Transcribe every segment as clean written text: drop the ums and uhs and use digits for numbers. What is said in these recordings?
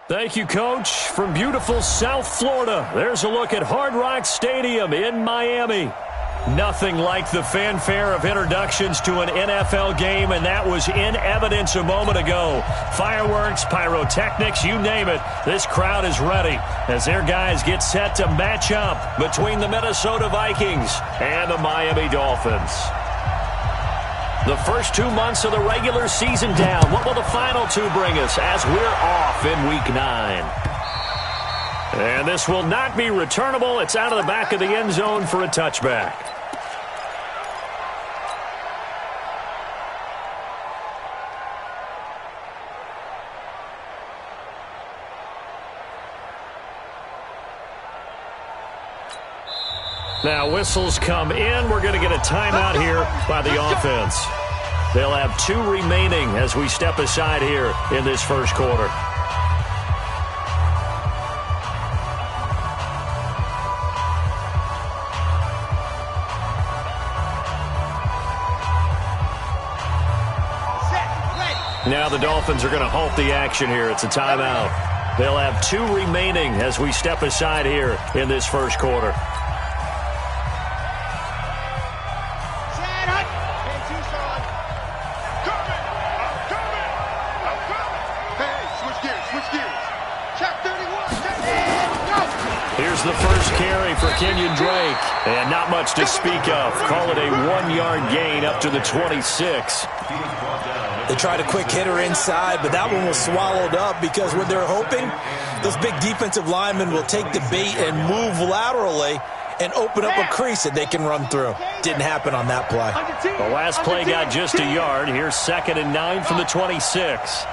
Thank you, Coach. From beautiful South Florida, there's a look at Hard Rock Stadium in Miami. Nothing like the fanfare of introductions to an NFL game, and that was in evidence a moment ago. Fireworks, pyrotechnics, you name it. This crowd is ready as their guys get set to match up between the Minnesota Vikings and the Miami Dolphins. The first 2 months of the regular season down. What will the final two bring us as we're off in Week 9? And this will not be returnable. It's out of the back of the end zone for a touchback. Now whistles come in. We're going to get a timeout here by the offense. They'll have 2 remaining as we step aside here in this first quarter. Now the Dolphins are going to halt the action here. It's a timeout. They'll have 2 remaining as we step aside here in this first quarter. Here's the first carry for Kenyon Drake. And not much to speak of. Call it a 1-yard gain up to the 26. They tried a quick hitter inside, but that one was swallowed up because what they're hoping, those big defensive linemen will take the bait and move laterally and open up a crease that they can run through. Didn't happen on that play. The last play got just a yard. Here's 2nd and 9 from the 26.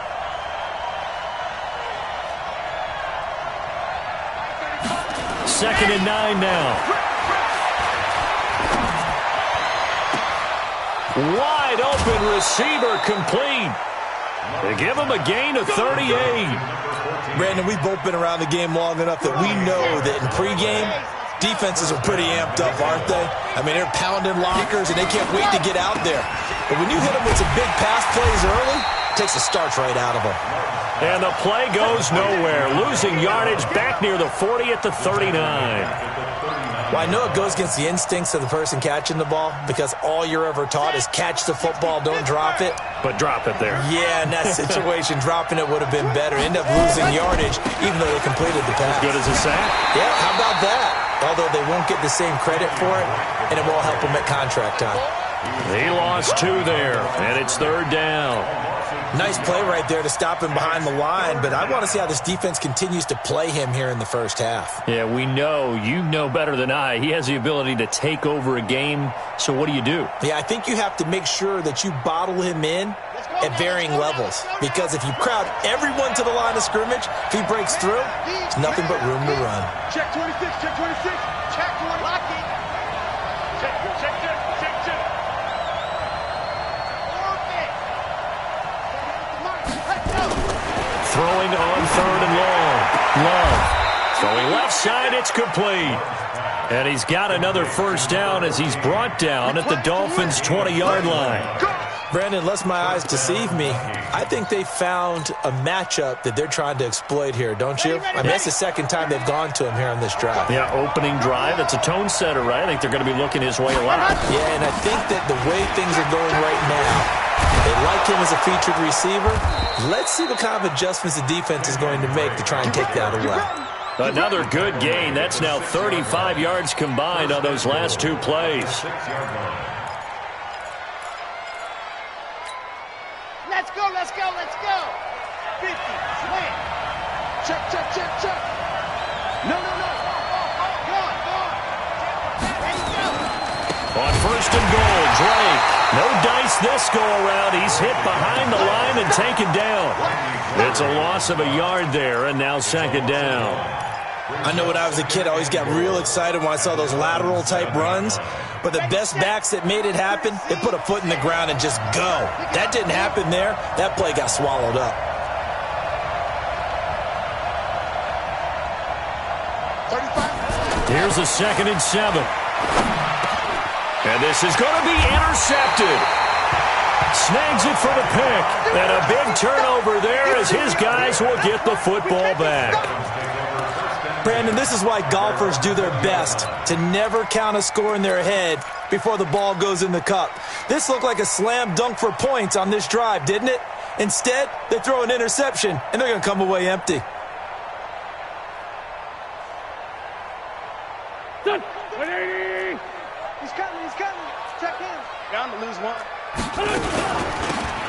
Second and 9 now. Wide open receiver complete. They give him a gain of 38. Brandon, we've both been around the game long enough that we know that in pregame, defenses are pretty amped up, aren't they? I mean, they're pounding lockers, and they can't wait to get out there. But when you hit them with some big pass plays early, it takes the starch right out of them. And the play goes nowhere. Losing yardage back near the 40 at the 39. Well, I know it goes against the instincts of the person catching the ball because all you're ever taught is catch the football, don't drop it. But drop it there. Yeah, in that situation, dropping it would have been better. End up losing yardage even though they completed the pass. Good as a sack. Yeah, how about that? Although they won't get the same credit for it, and it won't help them at contract time. He lost 2 there, and it's 3rd down. Nice play right there to stop him behind the line, but I want to see how this defense continues to play him here in the first half. Yeah, we know. You know better than I. He has the ability to take over a game, so what do you do? Yeah, I think you have to make sure that you bottle him in at varying levels, because if you crowd everyone to the line of scrimmage, if he breaks through, there's nothing but room to run. Check 26, check 26, check 1, lock it. Check. Throwing on 3rd and long. Love. Throwing left side, it's complete. And he's got another first down as he's brought down at the Dolphins' 20-yard line. Brandon, lest my eyes deceive me, I think they found a matchup that they're trying to exploit here, don't you? I mean, that's the second time they've gone to him here on this drive. Yeah, opening drive. It's a tone setter, right? I think they're going to be looking his way a lot. Yeah, and I think that the way things are going right now, they like him as a featured receiver. Let's see what kind of adjustments the defense is going to make to try and take that away. Another good gain. That's now 35 yards combined on those last 2 plays. Let's go. 50, slant. Check. No. Go on. Ready, go. On 1st and goal, Drake. No dice this go-around. He's hit behind the line and taken down. It's a loss of a yard there, and now 2nd down. I know when I was a kid, I always got real excited when I saw those lateral-type runs. But the best backs that made it happen, they put a foot in the ground and just go. That didn't happen there. That play got swallowed up. Here's a 2nd and 7. And this is going to be intercepted. Snags it for the pick. And a big turnover there as his guys will get the football back. Brandon, this is why golfers do their best to never count a score in their head before the ball goes in the cup. This looked like a slam dunk for points on this drive, didn't it? Instead, they throw an interception, and they're going to come away empty. He's coming. Check in. Down to lose one.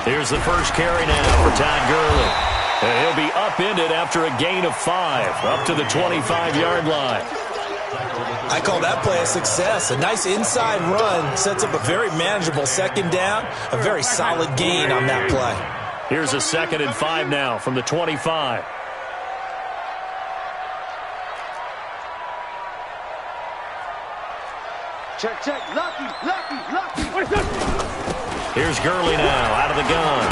Here's the first carry now for Todd Gurley. And he'll be upended after a gain of 5, up to the 25-yard line. I call that play a success. A nice inside run sets up a very manageable second down, a very solid gain on that play. Here's a 2nd and 5 now from the 25. Check. Lucky. Here's Gurley now out of the gun.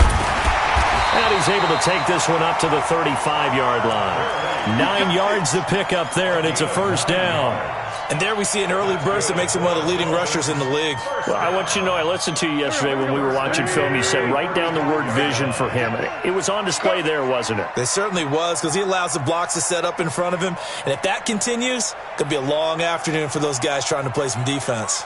And he's able to take this one up to the 35-yard line. 9 yards to pick up there, and it's a first down. And there we see an early burst that makes him one of the leading rushers in the league. Well, I want you to know, I listened to you yesterday when we were watching film. You said write down the word vision for him. It was on display there, wasn't it? It certainly was, because he allows the blocks to set up in front of him. And if that continues, it could be a long afternoon for those guys trying to play some defense.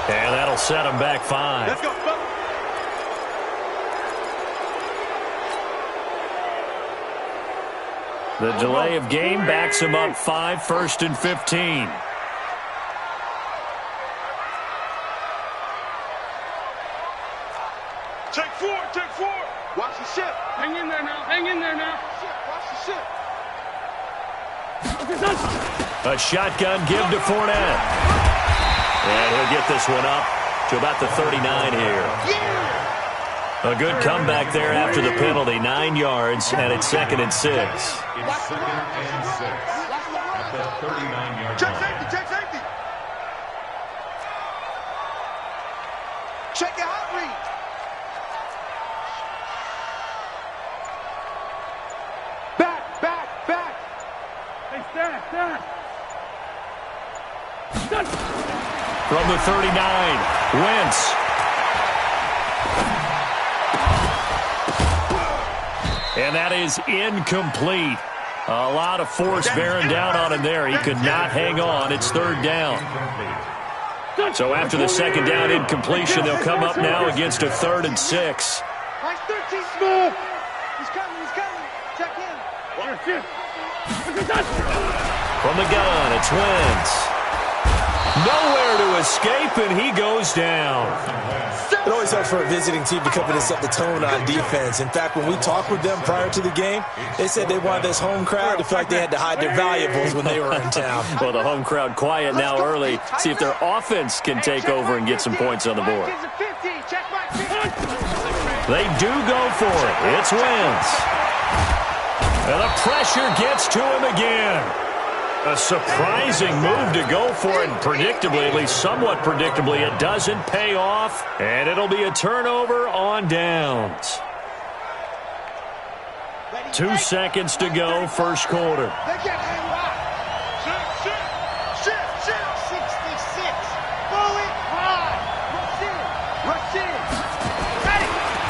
And that'll set him back 5. Let's go. The delay of game backs him up 5, 1st and 15. Take 4. Watch the ship. Hang in there now. Watch the ship. A shotgun give to Fournette. And he'll get this one up to about the 39 here. A good comeback there after the penalty. 9 yards, and it's 2nd and 6. It's 2nd and 6 at the 39-yard Check line. safety. Check your hot read. Back. Hey, stand. From the 39, Wentz. And that is incomplete. A lot of force bearing down on him there. He could not hang on. It's 3rd down. So after the 2nd down incompletion, they'll come up now against a 3rd and 6. Nice 13 smooth. He's coming. Check in. From the gun, it's Wentz. Nowhere to escape, and he goes down. It always helps for a visiting team to come in and set the tone on defense. In fact, when we talked with them prior to the game, they said they wanted this home crowd to feel like they had to hide their valuables when they were in town. Well, the home crowd quiet now early. See if their offense can take over and get some points on the board. They do go for it. It's Wentz. And the pressure gets to him again. A surprising move to go for it, and predictably, at least somewhat predictably, it doesn't pay off, and it'll be a turnover on downs. 2 seconds to go, first quarter.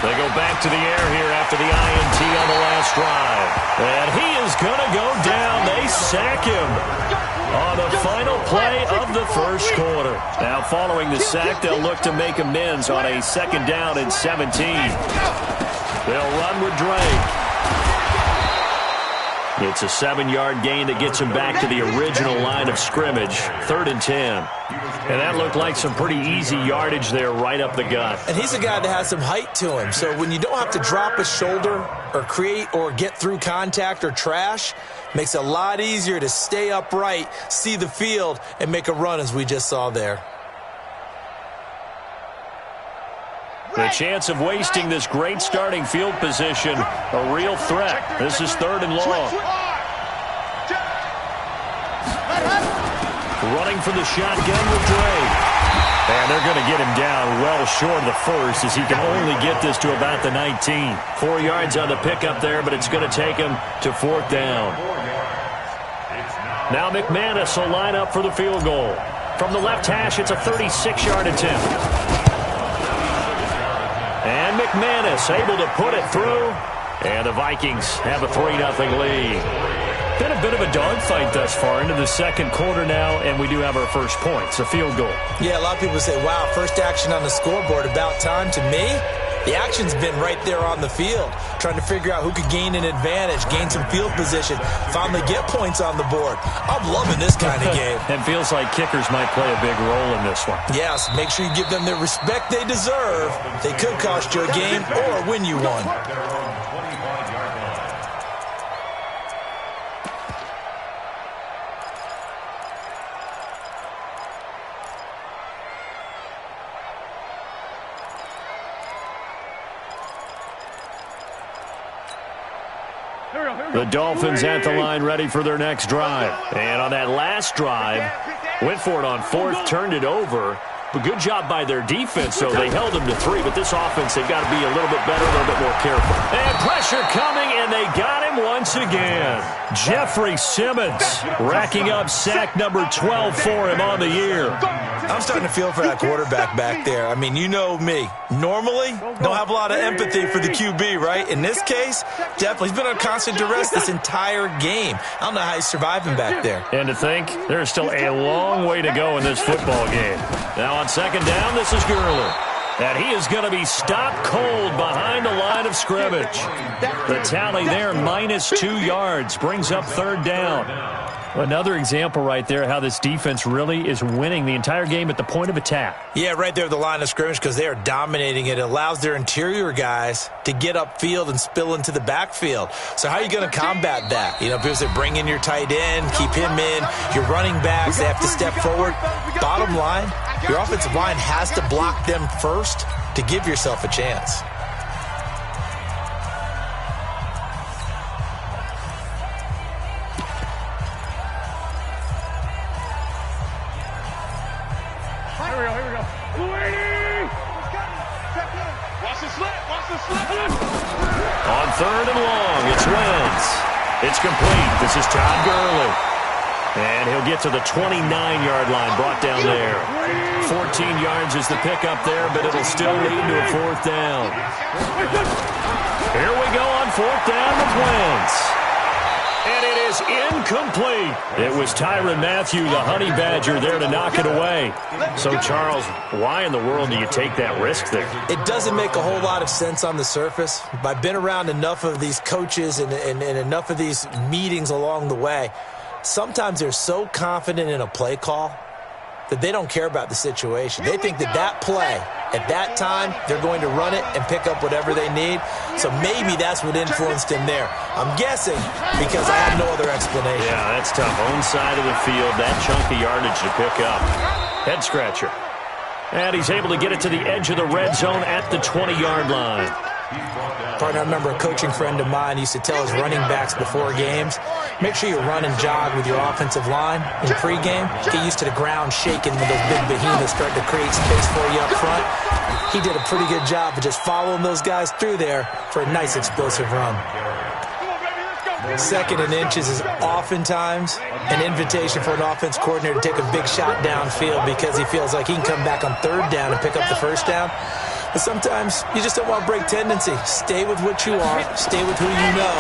They go back to the air here after the INT on the last drive. And he is going to go down. They sack him on the final play of the first quarter. Now, following the sack, they'll look to make amends on a 2nd down and 17. They'll run with Drake. It's a 7-yard gain that gets him back to the original line of scrimmage. 3rd and 10. And that looked like some pretty easy yardage there right up the gut. And he's a guy that has some height to him. So when you don't have to drop a shoulder or create or get through contact or trash, makes it a lot easier to stay upright, see the field, and make a run as we just saw there. The chance of wasting this great starting field position, a real threat. This is 3rd and long. Running for the shotgun with Drake. And they're going to get him down well short of the first as he can only get this to about the 19. 4 yards on the pickup there, but it's going to take him to fourth down. Now McManus will line up for the field goal. From the left hash, it's a 36-yard attempt. And McManus able to put it through. And the Vikings have a 3-0 lead. Been a bit of a dogfight thus far into the second quarter now, and we do have our first point. It's a field goal. Yeah, a lot of people say, wow, first action on the scoreboard, about time. To me, the action's been right there on the field, trying to figure out who could gain an advantage, gain some field position, finally get points on the board. I'm loving this kind of game. It feels like kickers might play a big role in this one. Yes, make sure you give them the respect they deserve. They could cost you a game or win you one. The Dolphins at the line ready for their next drive. And on that last drive, went for it on fourth, turned it over. But good job by their defense, so they held them to 3. But this offense, they've got to be a little bit better, a little bit more careful. And pressure coming, and they got him once again. Jeffrey Simmons racking up sack number 12 for him on the year. I'm starting to feel for that quarterback back there. I mean, you know me. Normally, don't have a lot of empathy for the QB, right? In this case, definitely. He's been on constant duress this entire game. I don't know how he's surviving back there. And to think, there's still a long way to go in this football game. Now on second down, this is Gurley. And he is going to be stopped cold behind the line of scrimmage. The tally there, -2 yards, brings up third down. Another example right there how this defense really is winning the entire game at the point of attack. Yeah, right there at the line of scrimmage because they are dominating it. It allows their interior guys to get upfield and spill into the backfield. So how are you going to combat that? You know, people say bring in your tight end, keep him in. Your running backs, they have to step forward. Bottom line, your offensive line has to block them first to give yourself a chance. On third and long, it's Wentz. It's complete. This is Todd Gurley. And he'll get to the 29-yard line, brought down there. 14 yards is the pickup there, but it'll still lead to a fourth down. Here we go on fourth down with Wentz. And it is incomplete. It was Tyrann Mathieu, the Honey Badger, there to knock it away. So, Charles, why in the world do you take that risk there? It doesn't make a whole lot of sense on the surface. I've been around enough of these coaches and enough of these meetings along the way. Sometimes they're so confident in a play call that they don't care about the situation. They think that that play, at that time, they're going to run it and pick up whatever they need. So maybe that's what influenced him there. I'm guessing because I have no other explanation. Yeah, that's tough. Own side of the field, that chunk of yardage to pick up. Head scratcher. And he's able to get it to the edge of the red zone at the 20-yard line. Partner, I remember a coaching friend of mine used to tell his running backs before games, make sure you run and jog with your offensive line in pregame. Get used to the ground shaking when those big behemoths start to create space for you up front. He did a pretty good job of just following those guys through there for a nice explosive run. Second and inches is oftentimes an invitation for an offense coordinator to take a big shot downfield because he feels like he can come back on third down and pick up the first down. But sometimes you just don't want to break tendency. Stay with what you are, stay with who you know,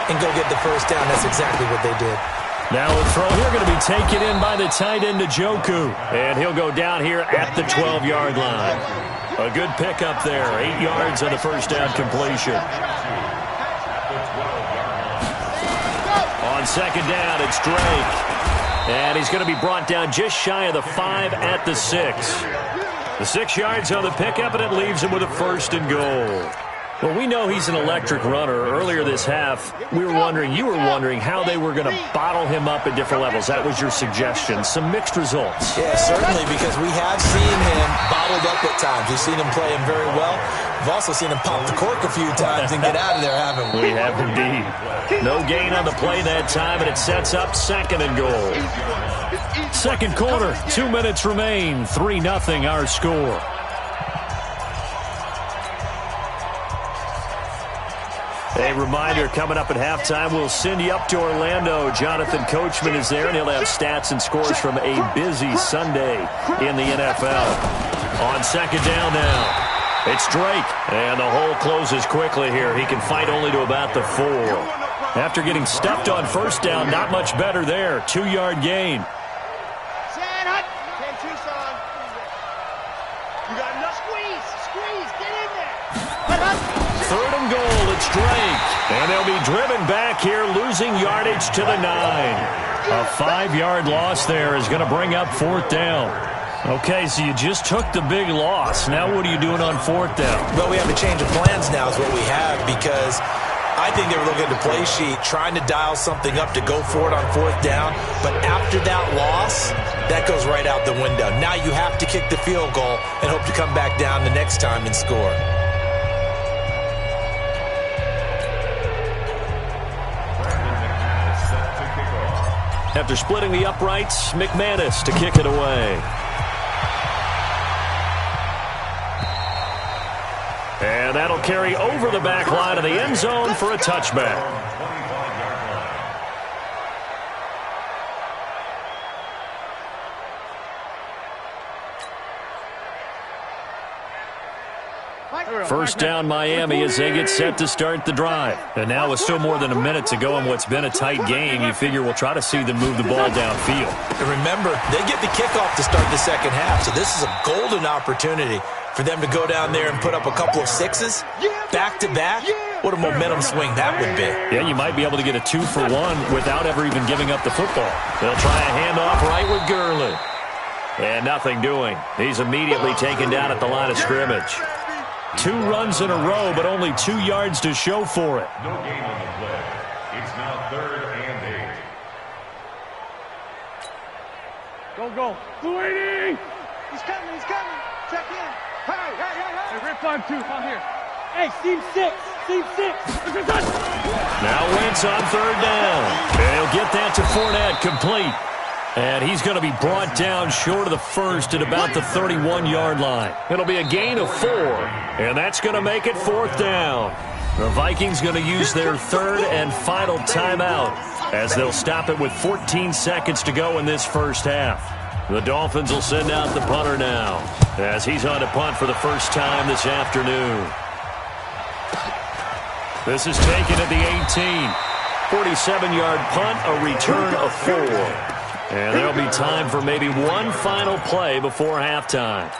and go get the first down. That's exactly what they did. Now a throw here going to be taken in by the tight end, Njoku. And he'll go down here at the 12-yard line. A good pickup there. 8 yards on the first down completion. On second down, it's Drake. And he's going to be brought down just shy of the 5 at the 6. The 6 yards on the pickup, and it leaves him with a first and goal. Well, we know he's an electric runner. Earlier this half, you were wondering how they were going to bottle him up at different levels. That was your suggestion. Some mixed results. Yeah, certainly, because we have seen him bottled up at times. We've seen him play him very well. We've also seen him pop the cork a few times and get out of there, haven't we? We have indeed. No gain on the play that time, and it sets up second and goal. Second quarter, 2 minutes remain. 3-0 our score. A reminder, coming up at halftime, we'll send you up to Orlando. Jonathan Coachman is there, and he'll have stats and scores from a busy Sunday in the NFL. On second down now, it's Drake, and the hole closes quickly here. He can fight only to about the 4. After getting stuffed on first down, not much better there. 2-yard gain. Third and goal, it's Drake. And they'll be driven back here, losing yardage to the 9. A 5-yard loss there is going to bring up fourth down. Okay, so you just took the big loss. Now what are you doing on fourth down? Well, we have a change of plans now is what we have, because I think they were looking at the play sheet, trying to dial something up to go for it on fourth down. But after that loss, that goes right out the window. Now you have to kick the field goal and hope to come back down the next time and score. After splitting the uprights, McManus to kick it away. And that'll carry over the back line of the end zone for a touchback. First down Miami as they get set to start the drive. And now with still more than a minute to go in what's been a tight game, you figure we'll try to see them move the ball downfield. And remember, they get the kickoff to start the second half, so this is a golden opportunity for them to go down there and put up a couple of sixes back-to-back. What a momentum swing that would be. Yeah, you might be able to get a 2-for-1 without ever even giving up the football. They'll try a handoff right with Gurley. And nothing doing. He's immediately taken down at the line of scrimmage. 2 runs in a row, but only 2 yards to show for it. No gain on the play. It's now 3rd and 8. Go. 280! He's coming. Check in. Hey, rip 5-2, out here. Hey, seam 6. Now Wentz on third down. And he'll get that to Fournette, complete. And he's going to be brought down short of the first at about the 31-yard line. It'll be a gain of 4, and that's going to make it fourth down. The Vikings going to use their third and final timeout as they'll stop it with 14 seconds to go in this first half. The Dolphins will send out the punter now as he's on to punt for the first time this afternoon. This is taken at the 18. 47-yard punt, a return of 4. And there'll be time for maybe one final play before halftime.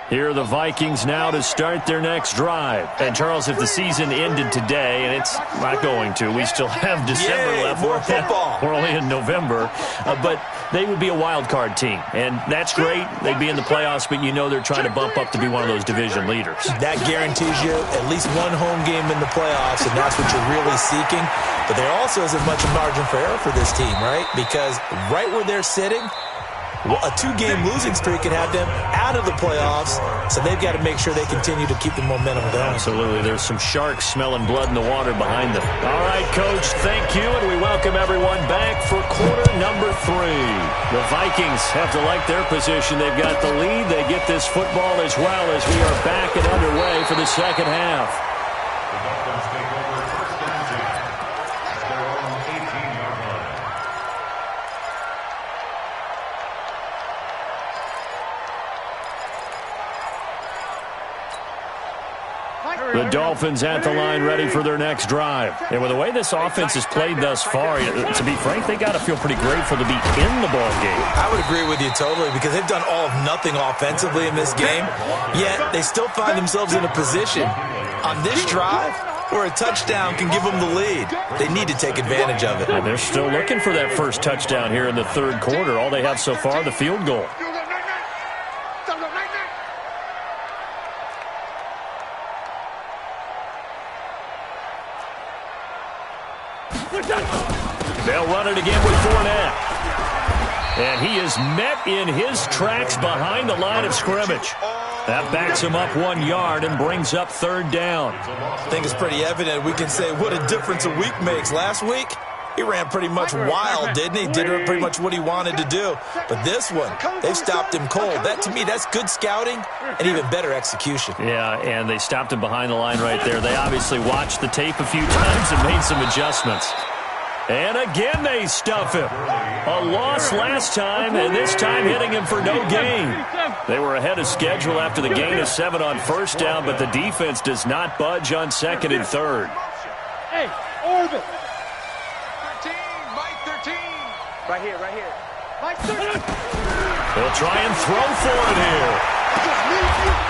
Here are the Vikings now to start their next drive. And, Charles, if the season ended today, and it's not going to, we still have December left. More football. We're only in November. But they would be a wild card team. And that's great. They'd be in the playoffs, but you know they're trying to bump up to be one of those division leaders. That guarantees you at least one home game in the playoffs, and that's what you're really seeking. But there also isn't much margin for error for this team, right? Because right where they're sitting, a 2-game losing streak could have them out of the playoffs, so they've got to make sure they continue to keep the momentum going. Absolutely. There's some sharks smelling blood in the water behind them. All right, Coach, thank you, and we welcome everyone back for quarter number 3. The Vikings have to like their position. They've got the lead. They get this football as well as we are back and underway for the second half. The Dolphins take over first and 10 at their own 18-yard line. The Dolphins at the line ready for their next drive. And with the way this offense has played thus far, to be frank, they got to feel pretty grateful to be in the ball game. I would agree with you totally, because they've done all of nothing offensively in this game, yet they still find themselves in a position on this drive where a touchdown can give them the lead. They need to take advantage of it. And they're still looking for that first touchdown here in the third quarter. All they have so far, the field goal. They'll run it again with Fournette. And he is met in his tracks behind the line of scrimmage. That backs him up 1 yard and brings up third down. I think it's pretty evident. We can say what a difference a week makes. Last week, he ran pretty much wild, didn't he? Did pretty much what he wanted to do. But this one, they've stopped him cold. That, to me, that's good scouting and even better execution. Yeah, and they stopped him behind the line right there. They obviously watched the tape a few times and made some adjustments. And again they stuff him. A loss last time, and this time hitting him for no gain. They were ahead of schedule after the gain of 7 on first down, but the defense does not budge on second and third. Hey, orbit. 13, Mike 13. Right here. Mike 13. They'll try and throw for it here.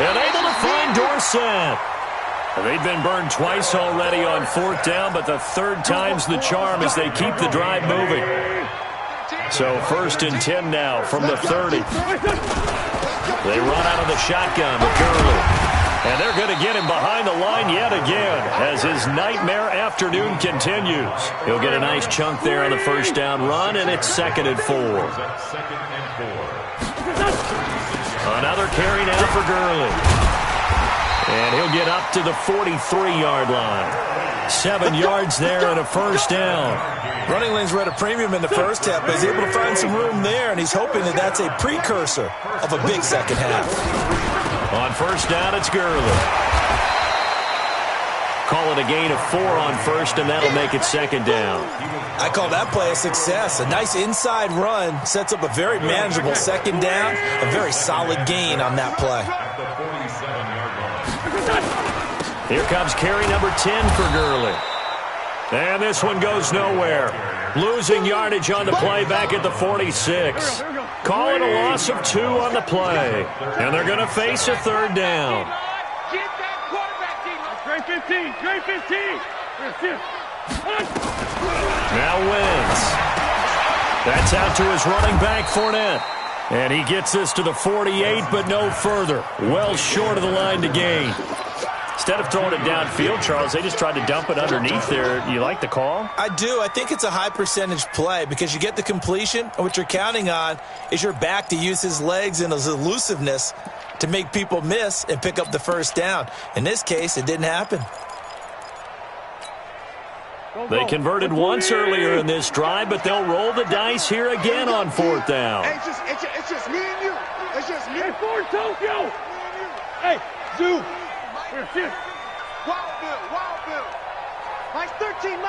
And able to find Dorsett. They've been burned twice already on fourth down, but the third time's the charm as they keep the drive moving. So 1st and 10 now from the 30. They run out of the shotgun with Gurley. And they're going to get him behind the line yet again as his nightmare afternoon continues. He'll get a nice chunk there on the first down run, and it's 2nd and 4. Another carry now for Gurley. And he'll get up to the 43-yard line. 7 yards there and a first down. Running lanes were at a premium in the first half, but he's able to find some room there, and he's hoping that that's a precursor of a big second half. On first down, it's Gurley. Call it a gain of 4 on first, and that'll make it 2nd down. I call that play a success. A nice inside run sets up a very manageable 2nd down, a very solid gain on that play. Here comes carry number 10 for Gurley. And this one goes nowhere. Losing yardage on the play back at the 46. Call it a loss of 2 on the play. And they're going to face a third down. Get that quarterback, Dre 15. Now wins. That's out to his running back, Fournette. And he gets this to the 48, but no further. Well short of the line to gain. Instead of throwing it downfield, Charles, they just tried to dump it underneath there. You like the call? I do. I think it's a high percentage play because you get the completion, and what you're counting on is your back to use his legs and his elusiveness to make people miss and pick up the first down. In this case, it didn't happen. They converted once earlier in this drive, but they'll roll the dice here again on 4th down. Hey, it's just me and you. It's just me. Hey, Ford Tokyo. Hey, Zoo. Wild Bill. Mike 13.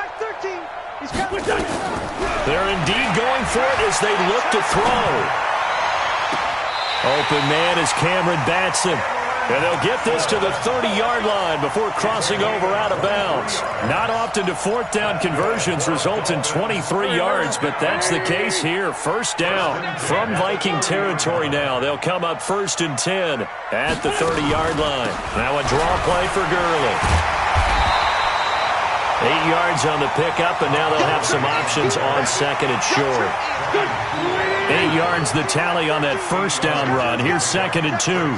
He's coming. They're indeed going for it as they look to throw. Open man is Cameron Batson. And they'll get this to the 30-yard line before crossing over out of bounds. Not often do 4th down conversions result in 23 yards, but that's the case here. First down from Viking territory now. They'll come up 1st and 10 at the 30-yard line. Now a draw play for Gurley. 8 yards on the pickup, and now they'll have some options on 2nd and short. 8 yards the tally on that first down run. Here's 2nd and 2.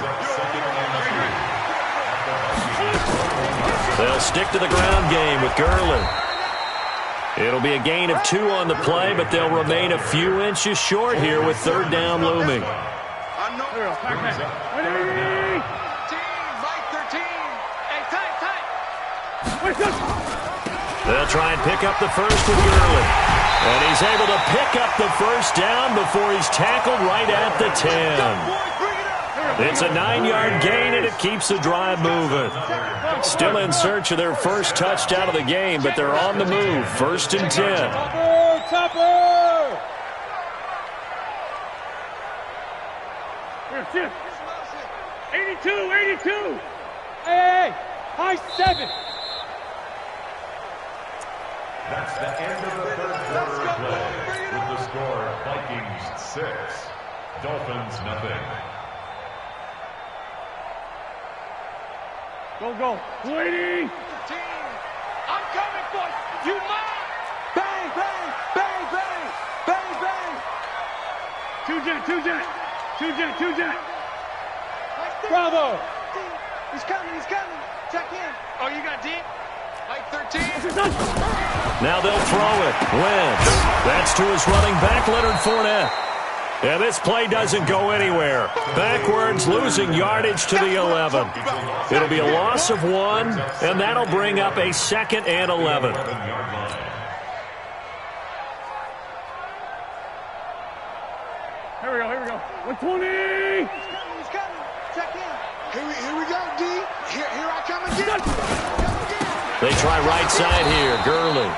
They'll stick to the ground game with Gurley. It'll be a gain of 2 on the play, but they'll remain a few inches short here with 3rd down looming. They'll try and pick up the first with Gurley. And he's able to pick up the first down before he's tackled right at the 10. It's a 9-yard gain, and it keeps the drive moving. Still in search of their first touchdown of the game, but they're on the move. 1st and 10. Topper! 82. Hey, high 7. That's the end of the third quarter play with the score Vikings 6, Dolphins nothing. Go. 20. I'm coming for you. Bang. Two jet. Bravo. He's coming. Check in. Oh, you got deep? Mike 13. Now they'll throw it. Wentz. That's to his running back, Leonard Fournette. And this play doesn't go anywhere. Backwards, losing yardage to the 11. It'll be a loss of 1, and that'll bring up a 2nd and 11. Here we go. 120! He's coming. Check in. Here we go, D. Here I come again. They try right side here, Gurley.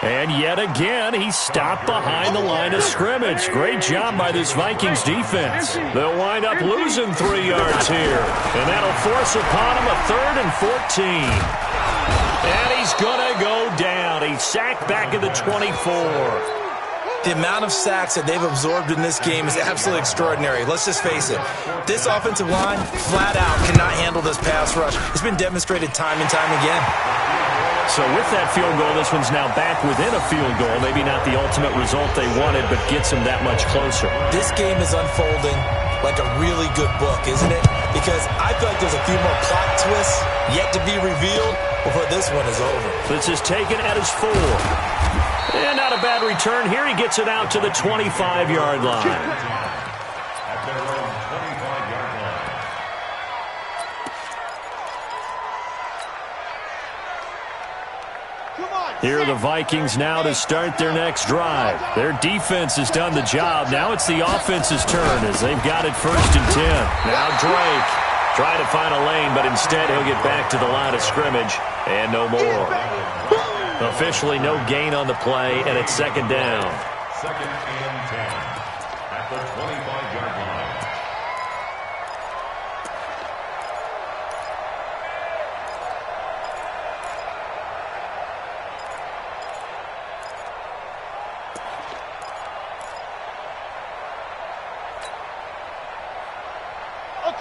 And yet again, he stopped behind the line of scrimmage. Great job by this Vikings defense. They'll wind up losing 3 yards here. And that'll force upon him a 3rd and 14. And he's going to go down. He's sacked back at the 24. The amount of sacks that they've absorbed in this game is absolutely extraordinary. Let's just face it. This offensive line, flat out, cannot handle this pass rush. It's been demonstrated time and time again. So with that field goal, this one's now back within a field goal. Maybe not the ultimate result they wanted, but gets them that much closer. This game is unfolding like a really good book, isn't it? Because I feel like there's a few more plot twists yet to be revealed before this one is over. This is taken at his 4. And not a bad return here. He gets it out to the 25-yard line. At their own 25-yard line. Here are the Vikings now to start their next drive. Their defense has done the job. Now it's the offense's turn as they've got it 1st and 10. Now Drake trying to find a lane, but instead he'll get back to the line of scrimmage and no more. Officially no gain on the play, and it's 2nd down. 2nd and 10 at the 25-yard line.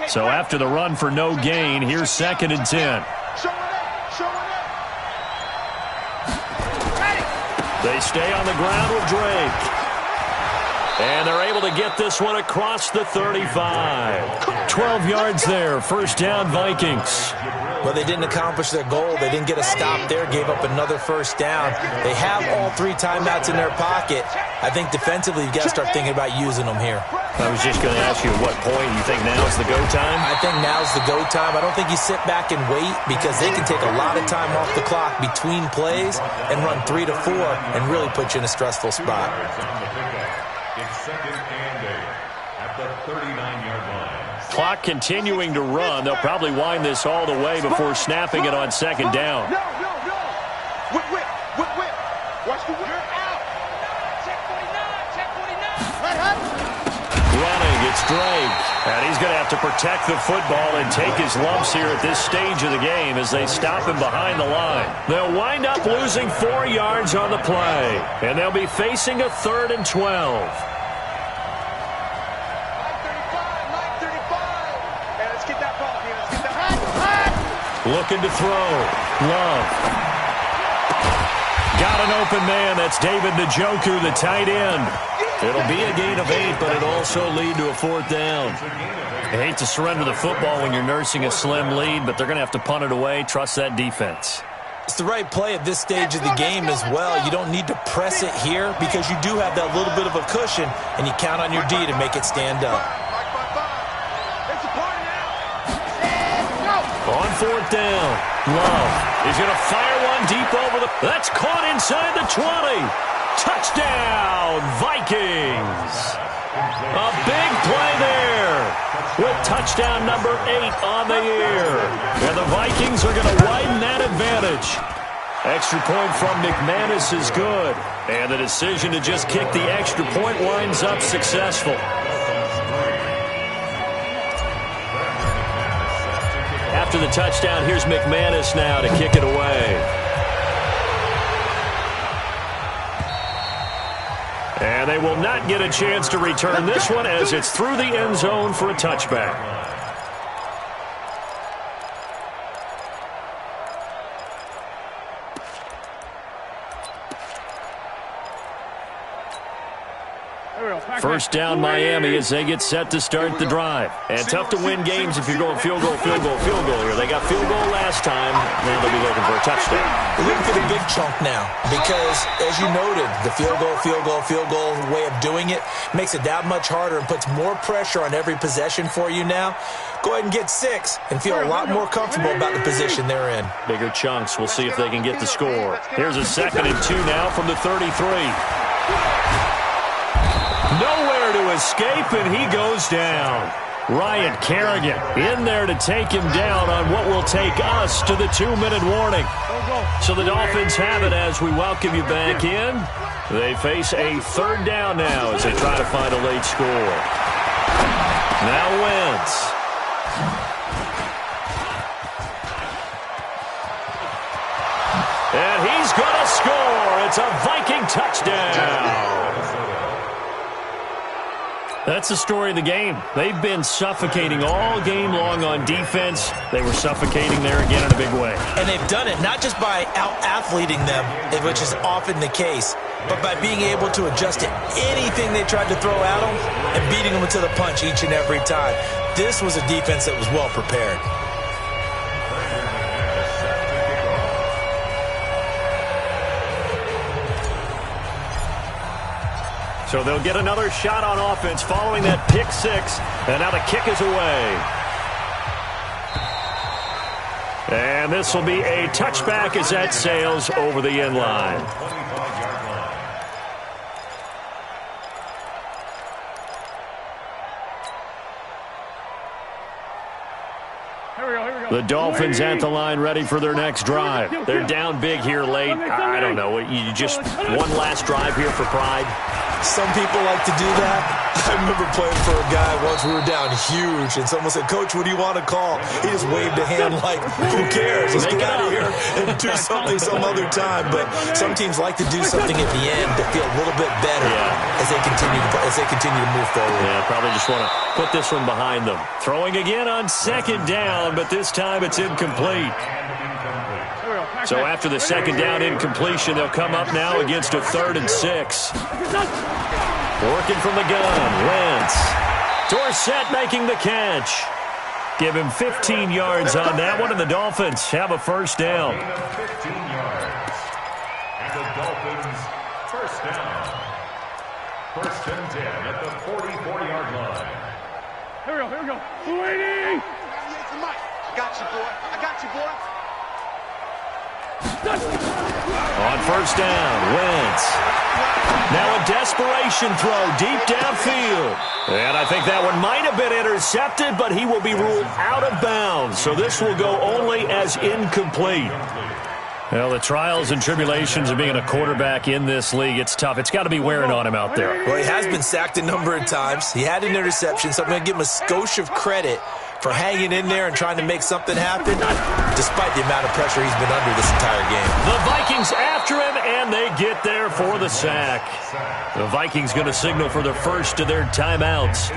So after the run for no gain, here's 2nd and 10. They stay on the ground with Drake. And they're able to get this one across the 35. 12 yards there. 1st down, Vikings. Well, they didn't accomplish their goal. They didn't get a stop there, gave up another 1st down. They have all 3 timeouts in their pocket. I think defensively you've got to start thinking about using them here. I was just going to ask you at what point you think now is the go time? I think now's the go time. I don't think you sit back and wait because they can take a lot of time off the clock between plays and run 3 to 4 and really put you in a stressful spot. It's 2nd and 8 at the 39-yard line. Clock continuing to run. They'll probably wind this all the way before snapping it on 2nd down. No. Whip. Watch the whip. You're out. Check 49. Running, it's Drake. And he's going to have to protect the football and take his lumps here at this stage of the game as they stop him behind the line. They'll wind up losing 4 yards on the play. And they'll be facing a 3rd and 12. Looking to throw. Love. Got an open man. That's David Njoku, the tight end. It'll be a gain of 8, but it'll also lead to a 4th down. I hate to surrender the football when you're nursing a slim lead, but they're going to have to punt it away. Trust that defense. It's the right play at this stage of the game as well. You don't need to press it here because you do have that little bit of a cushion, and you count on your D to make it stand up. On 4th down, Love is going to fire one deep over the... That's caught inside the 20. Touchdown, Vikings. A big play there with touchdown number 8 on the year. And the Vikings are going to widen that advantage. Extra point from McManus is good. And the decision to just kick the extra point winds up successful. After the touchdown, here's McManus now to kick it away. And they will not get a chance to return this one as it's through the end zone for a touchback. First down Miami as they get set to start the drive. And tough to win games if you're going field goal here. They got field goal last time. Now they'll be looking for a touchdown. They're looking for the big chunk now because, as you noted, the field goal way of doing it makes it that much harder and puts more pressure on every possession for you now. Go ahead and get 6 and feel a lot more comfortable about the position they're in. Bigger chunks. We'll see if they can get the score. Here's a 2nd and 2 now from the 33. Nowhere to escape, and he goes down. Ryan Kerrigan in there to take him down on what will take us to the 2-minute warning. So the Dolphins have it as we welcome you back in. They face a 3rd down now as they try to find a late score. Now Wentz. And he's going to score. It's a Viking touchdown. That's the story of the game. They've been suffocating all game long on defense. They were suffocating there again in a big way. And they've done it not just by out-athleting them, which is often the case, but by being able to adjust to anything they tried to throw at them and beating them to the punch each and every time. This was a defense that was well prepared. So they'll get another shot on offense following that pick 6. And now the kick is away. And this will be a touchback as that sails over the end line. The Dolphins at the line ready for their next drive. They're down big here late. I don't know. You just one last drive here for pride. Some people like to do that. I remember playing for a guy once. We were down huge, and someone said, "Coach, what do you want to call?" He just waved a hand like, "Who cares? Let's get out of here and do something some other time." But some teams like to do something at the end to feel a little bit better as they continue to move forward. Yeah, probably just want to put this one behind them. Throwing again on 2nd down, but this time it's incomplete. So after the 2nd down incompletion, they'll come up now against a 3rd and 6. Working from the gun, Wentz. Dorsett making the catch. Give him 15 yards on that one, and the Dolphins have a 1st down. 15 yards. And the Dolphins, 1st down. 1st and 10 at the 44-yard line. Here we go. Waiting. I got you, boy. On 1st down, Wentz. Now a desperation throw deep downfield. And I think that one might have been intercepted, but he will be ruled out of bounds. So this will go only as incomplete. Well, the trials and tribulations of being a quarterback in this league, it's tough. It's got to be wearing on him out there. Well, he has been sacked a number of times. He had an interception, so I'm going to give him a skosh of credit for hanging in there and trying to make something happen, despite the amount of pressure he's been under this entire game. The Vikings after him, and they get there for the sack. The Vikings going to signal for their first of their timeouts.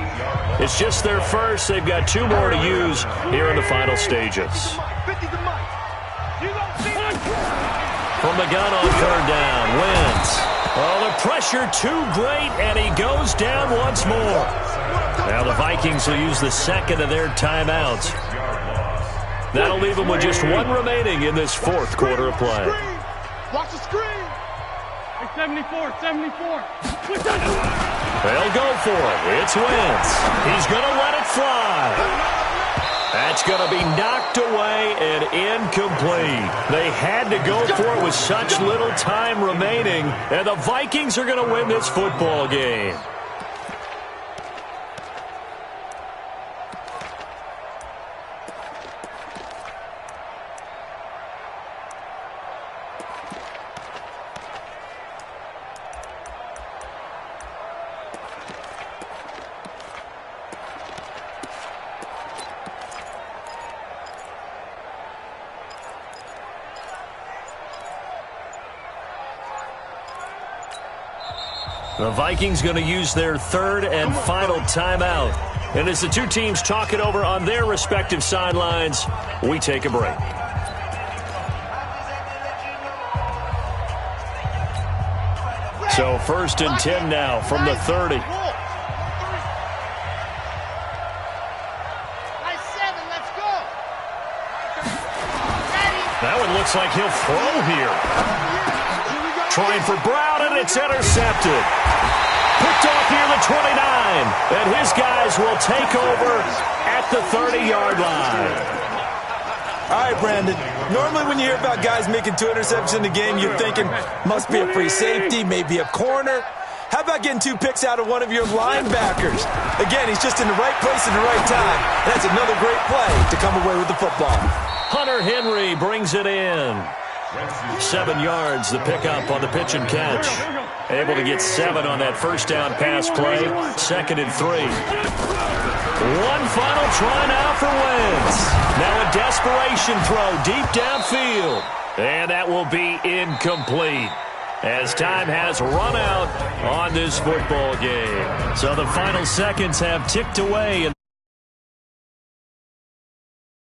It's just their first. They've got 2 more to use here in the final stages. From the gun on 3rd down, Wentz. Oh, the pressure too great, and he goes down once more. Now the Vikings will use the 2nd of their timeouts. That'll leave them with just 1 remaining in this 4th quarter of play. Watch the screen. 74. They'll go for it. It's Wentz. He's going to let it fly. That's going to be knocked away and incomplete. They had to go for it with such little time remaining, and the Vikings are going to win this football game. The Vikings going to use their 3rd and final timeout. And as the 2 teams talk it over on their respective sidelines, we take a break. So 1st and 10 now from the 30. Looks like he'll throw here. Trying for Brown, and it's intercepted. Picked off near the 29. And his guys will take over at the 30-yard line. All right, Brandon. Normally when you hear about guys making 2 interceptions in a game, you're thinking must be a free safety, maybe a corner. How about getting 2 picks out of one of your linebackers? Again, he's just in the right place at the right time. That's another great play to come away with the football. Hunter Henry brings it in. 7 yards, the pickup on the pitch and catch. Able to get 7 on that first down pass play. 2nd and 3. One final try now for Wentz. Now a desperation throw deep downfield. And that will be incomplete, as time has run out on this football game. So the final seconds have ticked away, and